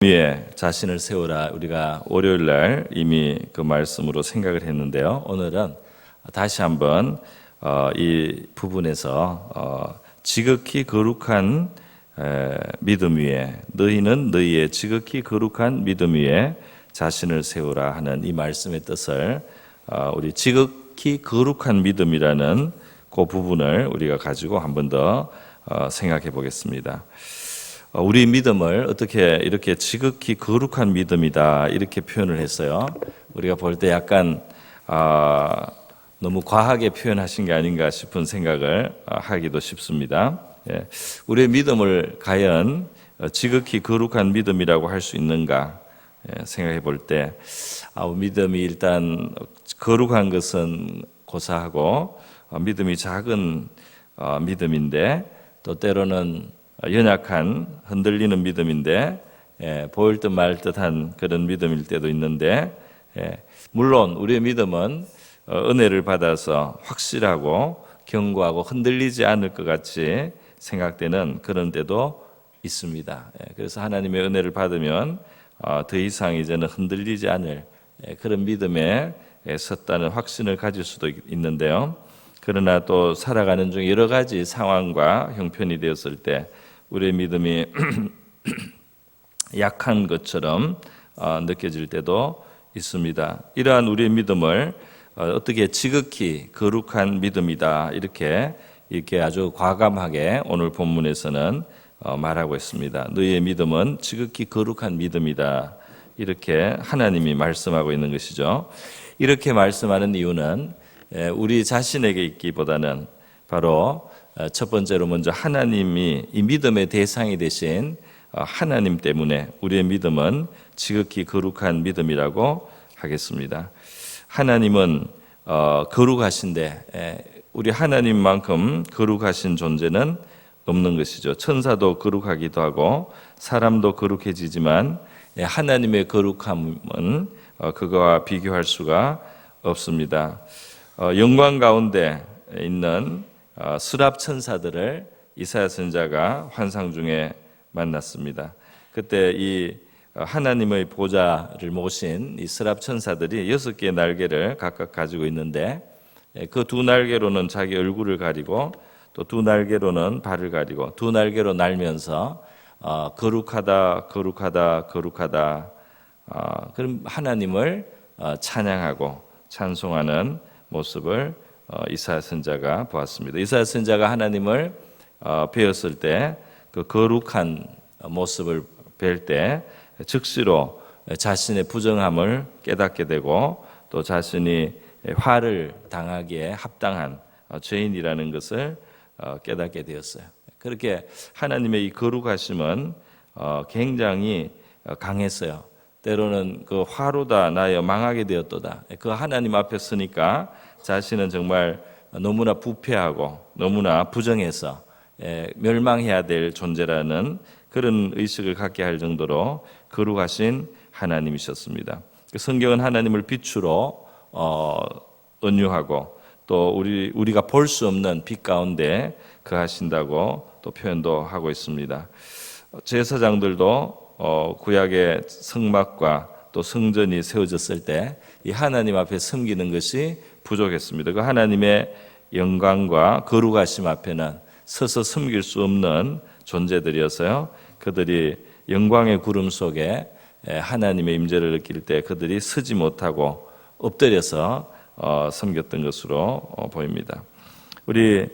위에 자신을 세우라, 우리가 월요일 날 이미 그 말씀으로 생각을 했는데요. 오늘은 다시 한번 이 부분에서 지극히 거룩한 믿음 위에, 너희는 너희의 지극히 거룩한 믿음 위에 자신을 세우라 하는 이 말씀의 뜻을 우리 지극히 거룩한 믿음이라는 그 부분을 우리가 가지고 한 번 더 생각해 보겠습니다. 우리 믿음을 어떻게 이렇게 지극히 거룩한 믿음이다 이렇게 표현을 했어요. 우리가 볼 때 약간 너무 과하게 표현하신 게 아닌가 싶은 생각을 하기도 쉽습니다. 우리의 믿음을 과연 지극히 거룩한 믿음이라고 할 수 있는가 생각해 볼 때 믿음이 일단 거룩한 것은 고사하고 믿음이 작은 믿음인데 또 때로는 연약한 흔들리는 믿음인데 보일 듯 말 듯한 그런 믿음일 때도 있는데 물론 우리의 믿음은 은혜를 받아서 확실하고 견고하고 흔들리지 않을 것 같이 생각되는 그런 때도 있습니다. 그래서 하나님의 은혜를 받으면 더 이상 이제는 흔들리지 않을 그런 믿음에 섰다는 확신을 가질 수도 있는데요. 그러나 또 살아가는 중 여러 가지 상황과 형편이 되었을 때 우리의 믿음이 약한 것처럼 느껴질 때도 있습니다. 이러한 우리의 믿음을 어떻게 지극히 거룩한 믿음이다 이렇게 아주 과감하게 오늘 본문에서는 말하고 있습니다. 너희의 믿음은 지극히 거룩한 믿음이다 이렇게 하나님이 말씀하고 있는 것이죠. 이렇게 말씀하는 이유는 우리 자신에게 있기보다는 바로 첫 번째로 먼저 하나님이 이 믿음의 대상이 되신 하나님 때문에 우리의 믿음은 지극히 거룩한 믿음이라고 하겠습니다. 하나님은 거룩하신데 우리 하나님만큼 거룩하신 존재는 없는 것이죠. 천사도 거룩하기도 하고 사람도 거룩해지지만 하나님의 거룩함은 그거와 비교할 수가 없습니다. 영광 가운데 있는 스랍 천사들을 이사야 선지자가 환상 중에 만났습니다. 그때 이 하나님의 보좌를 모신 이 스랍 천사들이 6개의 날개를 각각 가지고 있는데 그 두 날개로는 자기 얼굴을 가리고 또 두 날개로는 발을 가리고 두 날개로 날면서 거룩하다 거룩하다 거룩하다 그럼 하나님을 찬양하고 찬송하는 모습을 이사야 선지자가 보았습니다. 이사야 선지자가 하나님을 배웠을 때 그 거룩한 모습을 뵐 때 즉시로 자신의 부정함을 깨닫게 되고 또 자신이 화를 당하기에 합당한 죄인이라는 것을 깨닫게 되었어요. 그렇게 하나님의 이 거룩하심은 굉장히 강했어요. 때로는 그 화로다 나여 망하게 되었도다. 그 하나님 앞에 서니까 자신은 정말 너무나 부패하고 너무나 부정해서 멸망해야 될 존재라는 그런 의식을 갖게 할 정도로 거룩하신 하나님이셨습니다. 성경은 하나님을 빛으로 은유하고 또 우리가 볼 수 없는 빛 가운데 거하신다고 또 표현도 하고 있습니다. 제사장들도 구약의 성막과 또 성전이 세워졌을 때 이 하나님 앞에 섬기는 것이 부족했습니다. 그 하나님의 영광과 거룩하심 앞에는 서서 섬길 수 없는 존재들이어서요. 그들이 영광의 구름 속에 하나님의 임재를 느낄 때 그들이 서지 못하고 엎드려서 섬겼던 것으로 보입니다. 우리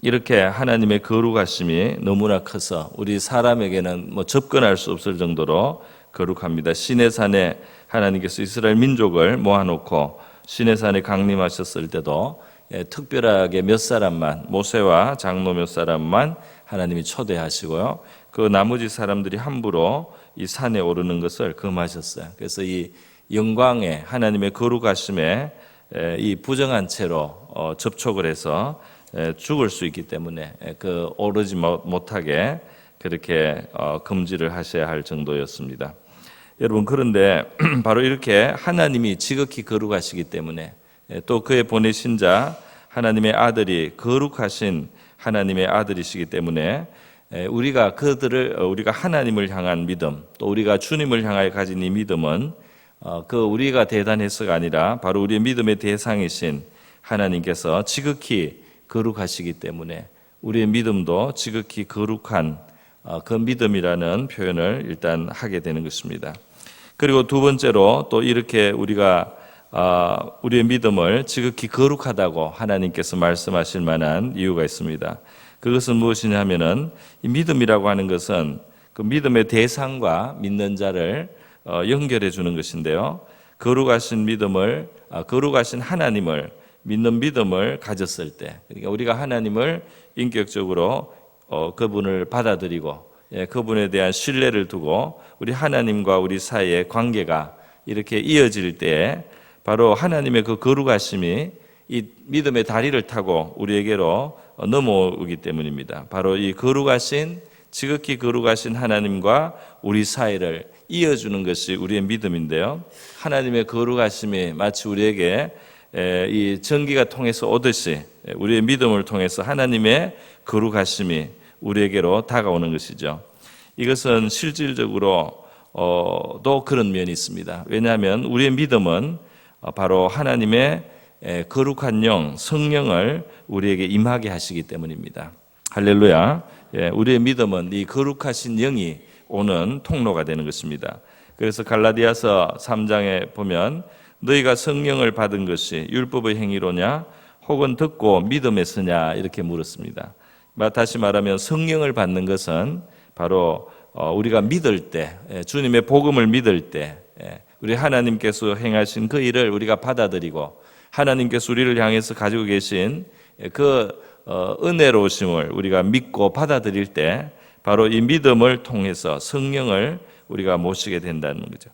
이렇게 하나님의 거룩하심이 너무나 커서 우리 사람에게는 접근할 수 없을 정도로 거룩합니다. 시내산에 하나님께서 이스라엘 민족을 모아놓고 시내산에 강림하셨을 때도 특별하게 몇 사람만, 모세와 장로 몇 사람만 하나님이 초대하시고요. 그 나머지 사람들이 함부로 이 산에 오르는 것을 금하셨어요. 그래서 이 영광의 하나님의 거룩하심에 이 부정한 채로 접촉을 해서 죽을 수 있기 때문에 그 오르지 못하게 그렇게 금지를 하셔야 할 정도였습니다. 여러분, 그런데 바로 이렇게 하나님이 지극히 거룩하시기 때문에 또 그의 보내신 자 하나님의 아들이 거룩하신 하나님의 아들이시기 때문에 우리가 하나님을 향한 믿음, 또 우리가 주님을 향하여 가진 이 믿음은 우리가 대단해서가 아니라 바로 우리의 믿음의 대상이신 하나님께서 지극히 거룩하시기 때문에 우리의 믿음도 지극히 거룩한 그 믿음이라는 표현을 일단 하게 되는 것입니다. 그리고 두 번째로 또 이렇게 우리가 우리의 믿음을 지극히 거룩하다고 하나님께서 말씀하실 만한 이유가 있습니다. 그것은 무엇이냐면은 이 믿음이라고 하는 것은 그 믿음의 대상과 믿는 자를 연결해 주는 것인데요. 거룩하신 하나님을 믿는 믿음을 가졌을 때, 그러니까 우리가 하나님을 인격적으로 그분을 받아들이고 그분에 대한 신뢰를 두고 우리 하나님과 우리 사이의 관계가 이렇게 이어질 때 바로 하나님의 그 거룩하심이 이 믿음의 다리를 타고 우리에게로 넘어오기 때문입니다. 바로 이 지극히 거룩하신 하나님과 우리 사이를 이어주는 것이 우리의 믿음인데요. 하나님의 거룩하심이 마치 우리에게 이 전기가 통해서 오듯이 우리의 믿음을 통해서 하나님의 거룩하심이 우리에게로 다가오는 것이죠. 이것은 실질적으로 또 그런 면이 있습니다. 왜냐하면 우리의 믿음은 바로 하나님의 거룩한 영, 성령을 우리에게 임하게 하시기 때문입니다. 할렐루야. 우리의 믿음은 이 거룩하신 영이 오는 통로가 되는 것입니다. 그래서 갈라디아서 3장에 보면 너희가 성령을 받은 것이 율법의 행위로냐 혹은 듣고 믿음에서냐 이렇게 물었습니다. 다시 말하면 성령을 받는 것은 바로 우리가 믿을 때, 주님의 복음을 믿을 때 우리 하나님께서 행하신 그 일을 우리가 받아들이고 하나님께서 우리를 향해서 가지고 계신 그 은혜로우심을 우리가 믿고 받아들일 때 바로 이 믿음을 통해서 성령을 우리가 모시게 된다는 거죠.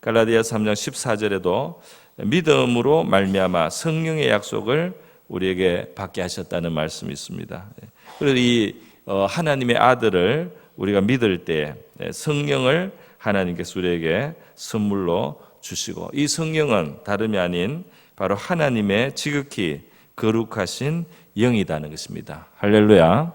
갈라디아 3장 14절에도 믿음으로 말미암아 성령의 약속을 우리에게 받게 하셨다는 말씀이 있습니다. 그래서 이 하나님의 아들을 우리가 믿을 때 성령을 하나님께서 우리에게 선물로 주시고 이 성령은 다름이 아닌 바로 하나님의 지극히 거룩하신 영이라는 것입니다. 할렐루야.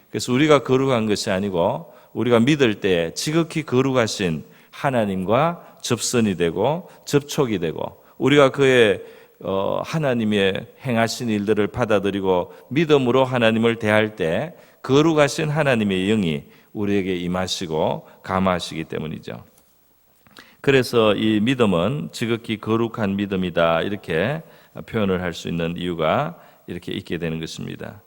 그래서 우리가 거룩한 것이 아니고 우리가 믿을 때 지극히 거룩하신 하나님과 접선이 되고 접촉이 되고 우리가 그의 하나님의 행하신 일들을 받아들이고 믿음으로 하나님을 대할 때 거룩하신 하나님의 영이 우리에게 임하시고 감화하시기 때문이죠. 그래서 이 믿음은 지극히 거룩한 믿음이다 이렇게 표현을 할 수 있는 이유가 이렇게 있게 되는 것입니다.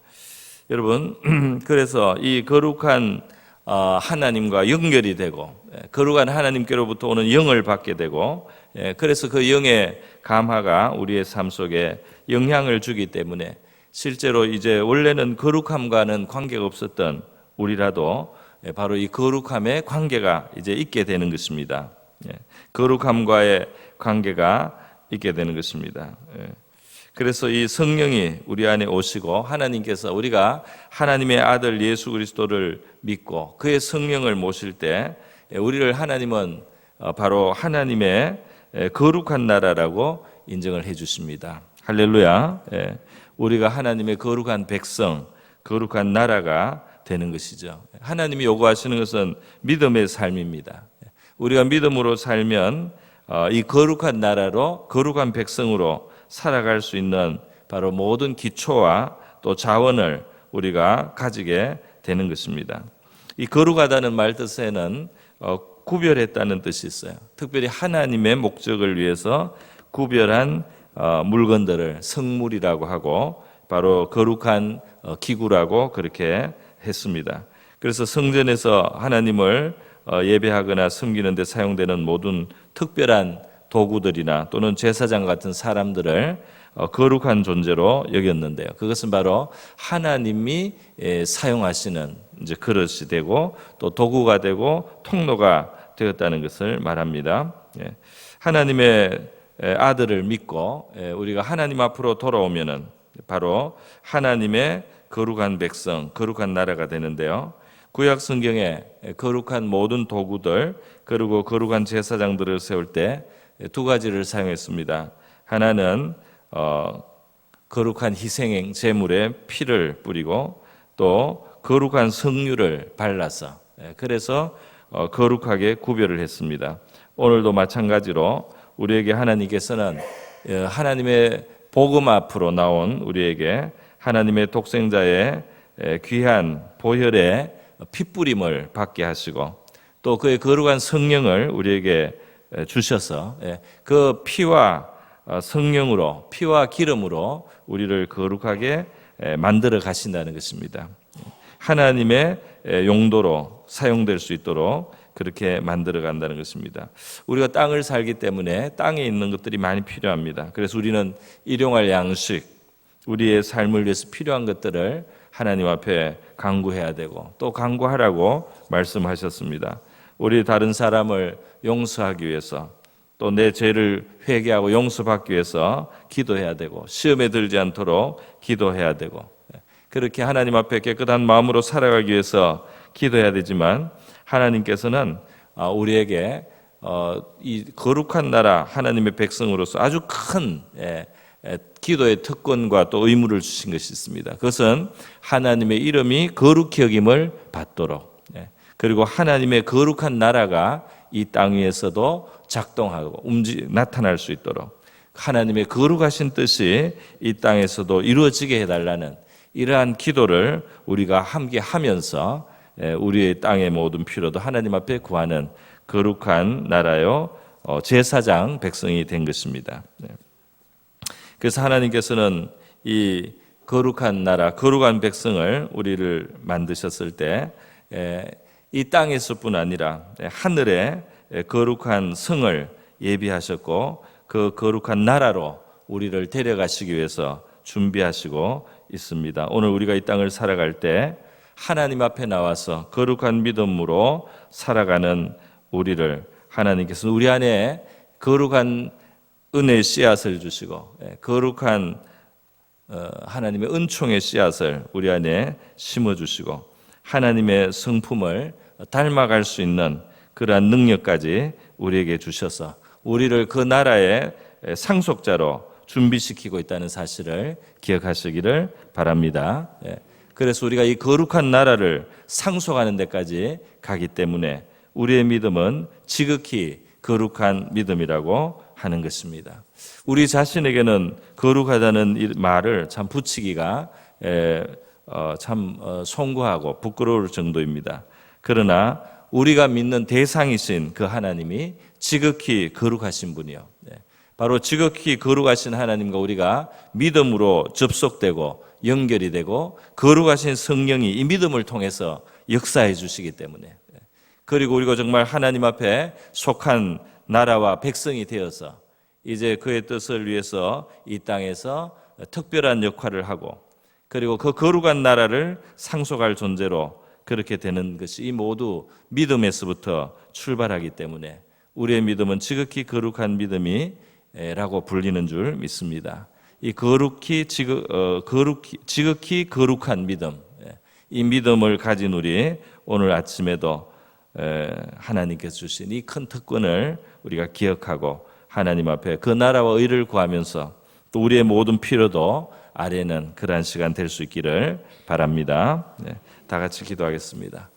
여러분, 그래서 이 거룩한 하나님과 연결이 되고 거룩한 하나님께로부터 오는 영을 받게 되고 그래서 그 영의 감화가 우리의 삶 속에 영향을 주기 때문에 실제로 이제 원래는 거룩함과는 관계가 없었던 우리라도 바로 이 거룩함의 관계가 이제 있게 되는 것입니다. 거룩함과의 관계가 있게 되는 것입니다. 그래서 이 성령이 우리 안에 오시고 하나님께서 우리가 하나님의 아들 예수 그리스도를 믿고 그의 성령을 모실 때 우리를 하나님은 바로 하나님의 거룩한 나라라고 인정을 해 주십니다. 할렐루야. 우리가 하나님의 거룩한 백성, 거룩한 나라가 되는 것이죠. 하나님이 요구하시는 것은 믿음의 삶입니다. 우리가 믿음으로 살면 이 거룩한 나라로 거룩한 백성으로 살아갈 수 있는 바로 모든 기초와 또 자원을 우리가 가지게 되는 것입니다. 이 거룩하다는 말 뜻에는 구별했다는 뜻이 있어요. 특별히 하나님의 목적을 위해서 구별한 물건들을 성물이라고 하고 바로 거룩한 기구라고 그렇게 했습니다. 그래서 성전에서 하나님을 예배하거나 섬기는 데 사용되는 모든 특별한 도구들이나 또는 제사장 같은 사람들을 거룩한 존재로 여겼는데요. 그것은 바로 하나님이 사용하시는 이제 그릇이 되고 또 도구가 되고 통로가 되었다는 것을 말합니다. 하나님의 아들을 믿고 우리가 하나님 앞으로 돌아오면은 바로 하나님의 거룩한 백성, 거룩한 나라가 되는데요. 구약 성경에 거룩한 모든 도구들 그리고 거룩한 제사장들을 세울 때 두 가지를 사용했습니다. 하나는 거룩한 희생 제물에 피를 뿌리고 또 거룩한 성류를 발라서 그래서 거룩하게 구별을 했습니다. 오늘도 마찬가지로 우리에게 하나님께서는 하나님의 복음 앞으로 나온 우리에게 하나님의 독생자의 귀한 보혈의 핏부림을 받게 하시고 또 그의 거룩한 성령을 우리에게 주셔서 그 피와 성령으로 피와 기름으로 우리를 거룩하게 만들어 가신다는 것입니다. 하나님의 용도로 사용될 수 있도록 그렇게 만들어 간다는 것입니다. 우리가 땅을 살기 때문에 땅에 있는 것들이 많이 필요합니다. 그래서 우리는 일용할 양식, 우리의 삶을 위해서 필요한 것들을 하나님 앞에 간구해야 되고 또 간구하라고 말씀하셨습니다. 우리 다른 사람을 용서하기 위해서 또 내 죄를 회개하고 용서받기 위해서 기도해야 되고 시험에 들지 않도록 기도해야 되고 그렇게 하나님 앞에 깨끗한 마음으로 살아가기 위해서 기도해야 되지만 하나님께서는 우리에게 이 거룩한 나라 하나님의 백성으로서 아주 큰 기도의 특권과 또 의무를 주신 것이 있습니다. 그것은 하나님의 이름이 거룩히 여김을 받도록 그리고 하나님의 거룩한 나라가 이 땅 위에서도 작동하고 나타날 수 있도록 하나님의 거룩하신 뜻이 이 땅에서도 이루어지게 해달라는 이러한 기도를 우리가 함께 하면서 우리의 땅의 모든 필요도 하나님 앞에 구하는 거룩한 나라요 제사장 백성이 된 것입니다. 그래서 하나님께서는 이 거룩한 나라, 거룩한 백성을 우리를 만드셨을 때 이 땅에서뿐 아니라 하늘에 거룩한 성을 예비하셨고 그 거룩한 나라로 우리를 데려가시기 위해서 준비하시고 있습니다. 오늘 우리가 이 땅을 살아갈 때 하나님 앞에 나와서 거룩한 믿음으로 살아가는 우리를 하나님께서 우리 안에 거룩한 은혜의 씨앗을 주시고 거룩한 하나님의 은총의 씨앗을 우리 안에 심어주시고 하나님의 성품을 닮아갈 수 있는 그러한 능력까지 우리에게 주셔서 우리를 그 나라의 상속자로 준비시키고 있다는 사실을 기억하시기를 바랍니다. 그래서 우리가 이 거룩한 나라를 상속하는 데까지 가기 때문에 우리의 믿음은 지극히 거룩한 믿음이라고 하는 것입니다. 우리 자신에게는 거룩하다는 이 말을 참 붙이기가 참 송구하고 부끄러울 정도입니다. 그러나 우리가 믿는 대상이신 그 하나님이 지극히 거룩하신 분이요. 바로 지극히 거룩하신 하나님과 우리가 믿음으로 접속되고 연결이 되고 거룩하신 성령이 이 믿음을 통해서 역사해 주시기 때문에 그리고 우리가 정말 하나님 앞에 속한 나라와 백성이 되어서 이제 그의 뜻을 위해서 이 땅에서 특별한 역할을 하고 그리고 그 거룩한 나라를 상속할 존재로 그렇게 되는 것이 모두 믿음에서부터 출발하기 때문에 우리의 믿음은 지극히 거룩한 믿음이라고 불리는 줄 믿습니다. 이 지극히 거룩한 믿음, 이 믿음을 가진 우리 오늘 아침에도 하나님께서 주신 이 큰 특권을 우리가 기억하고 하나님 앞에 그 나라와 의를 구하면서 또 우리의 모든 필요도 아뢰는 그러한 시간 될 수 있기를 바랍니다. 다 같이 기도하겠습니다.